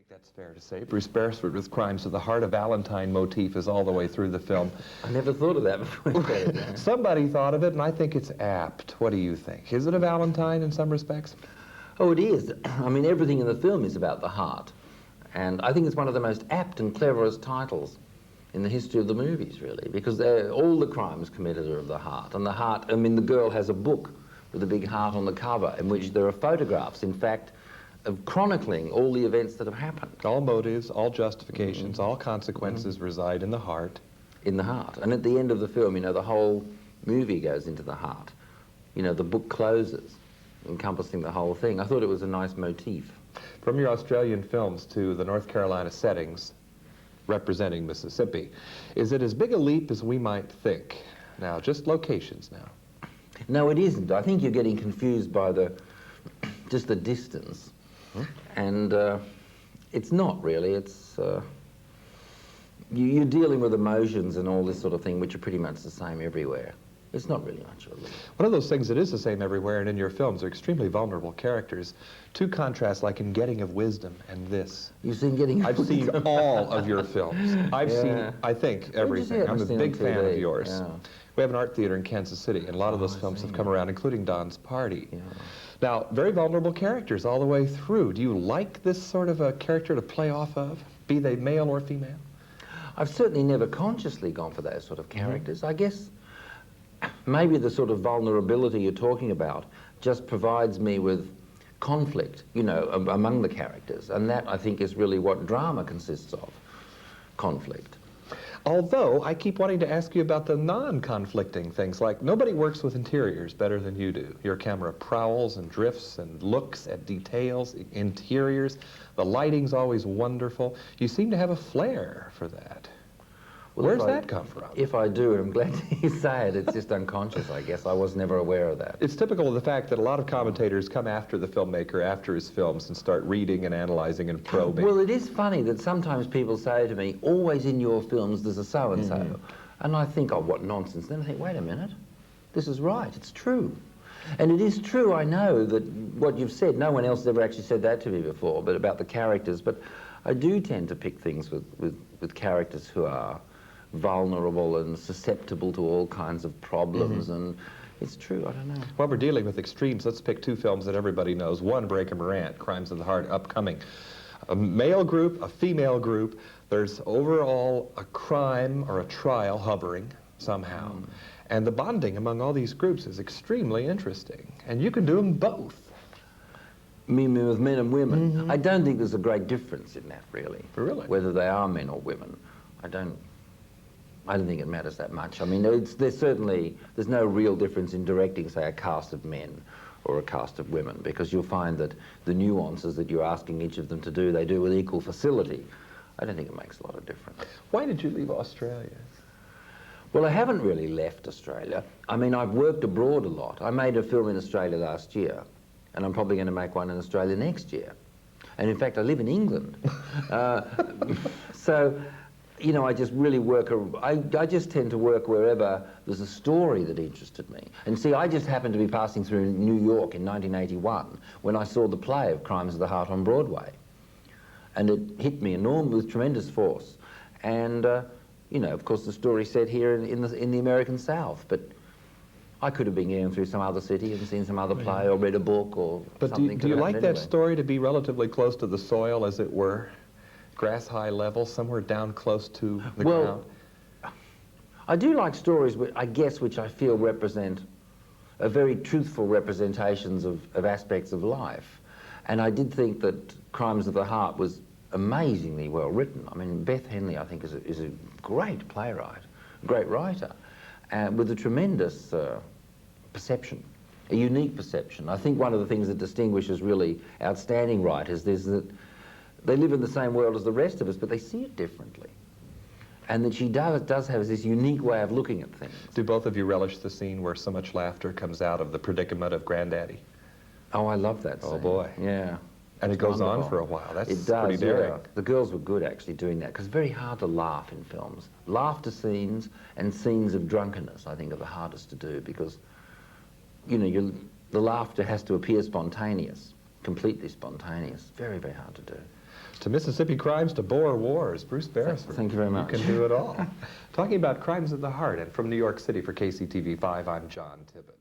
think that's fair to say. Bruce Beresford with Crimes of the Heart, a Valentine motif is all the way through the film. I never thought of that before you said it. Somebody thought of it, and I think it's apt. What do you think? Is it a Valentine in some respects? Oh, it is. I mean, everything in the film is about the heart. And I think it's one of the most apt and cleverest titles in the history of the movies, really, because all the crimes committed are of the heart. And the heart, I mean, the girl has a book with a big heart on the cover in which there are photographs, in fact, of chronicling all the events that have happened. All motives, all justifications, all consequences reside in the heart. In the heart. And at the end of the film, you know, the whole movie goes into the heart. You know, the book closes, encompassing the whole thing. I thought it was a nice motif. From your Australian films to the North Carolina settings representing Mississippi, is it as big a leap as we might think? Now, just locations now. No, it isn't. I think you're getting confused by just the distance. And it's not really. It's you're dealing with emotions and all this sort of thing, which are pretty much the same everywhere. It's not really much of a leap. One of those things that is the same everywhere, and in your films are extremely vulnerable characters. Two contrasts, like in Getting of Wisdom and this. You've seen Getting of I've seen all of your films. I've seen, I think, everything. I'm a big fan of yours. Yeah. We have an art theater in Kansas City, and a lot of those films have come around, including Don's Party. Yeah. Now, very vulnerable characters all the way through. Do you like this sort of a character to play off of, be they male or female? I've certainly never consciously gone for those sort of characters. I guess maybe the sort of vulnerability you're talking about just provides me with conflict, you know, among the characters. And that, I think, is really what drama consists of, conflict. Although, I keep wanting to ask you about the non-conflicting things, like nobody works with interiors better than you do. Your camera prowls and drifts and looks at details, interiors. The lighting's always wonderful. You seem to have a flair for that. Well, Where's that come from? If I do, and I'm glad you say it, it's just unconscious, I guess. I was never aware of that. It's typical of the fact that a lot of commentators come after the filmmaker, after his films, and start reading and analyzing and probing. Well, it is funny that sometimes people say to me, always in your films there's a so-and-so. And I think, oh, what nonsense. Then I think, wait a minute, this is right, it's true. And it is true, I know, that what you've said, no one else has ever actually said that to me before, but about the characters. But I do tend to pick things with characters who are vulnerable and susceptible to all kinds of problems, and it's true, I don't know. While we're dealing with extremes, let's pick two films that everybody knows. One, Breaker Morant, Crimes of the Heart, upcoming. A male group, a female group, there's overall a crime or a trial hovering somehow. And the bonding among all these groups is extremely interesting. And you can do them both. Meaning with men and women. I don't think there's a great difference in that, really. Really? Whether they are men or women. I don't think it matters that much. I mean, there's no real difference in directing, say, a cast of men or a cast of women, because you'll find that the nuances that you're asking each of them to do, they do with equal facility. I don't think it makes a lot of difference. Why did you leave Australia? Well, I haven't really left Australia. I mean, I've worked abroad a lot. I made a film in Australia last year, and I'm probably going to make one in Australia next year. And in fact, I live in England. So, you know, I just really I just tend to work wherever there's a story that interested me. And see, I just happened to be passing through New York in 1981 when I saw the play of Crimes of the Heart on Broadway. And it hit me with tremendous force. And, you know, of course, the story's set here in the American South, but I could have been going through some other city and seen some other play or read a book or something. But do you like that story to be relatively close to the soil, as it were? Grass-high level, somewhere down close to the ground? I do like stories, I guess, which I feel represent very truthful representations of aspects of life. And I did think that Crimes of the Heart was amazingly well written. I mean, Beth Henley, I think, is a great playwright, a great writer, and with a tremendous perception, a unique perception. I think one of the things that distinguishes really outstanding writers is that they live in the same world as the rest of us, but they see it differently. And that she does have this unique way of looking at things. Do both of you relish the scene where so much laughter comes out of the predicament of Granddaddy? Oh, I love that scene. Oh, boy. Yeah. And it goes on for a while. That's pretty daring. Yeah. The girls were good, actually, doing that, because it's very hard to laugh in films. Laughter scenes and scenes of drunkenness, I think, are the hardest to do, because, you know, the laughter has to appear spontaneous. completely spontaneous. Very, very hard to do. To Mississippi crimes, to Boer wars, Bruce Beresford. Thank you very much. You can do it all. Talking about crimes of the heart, and from New York City for KCTV5, I'm John Tibbetts.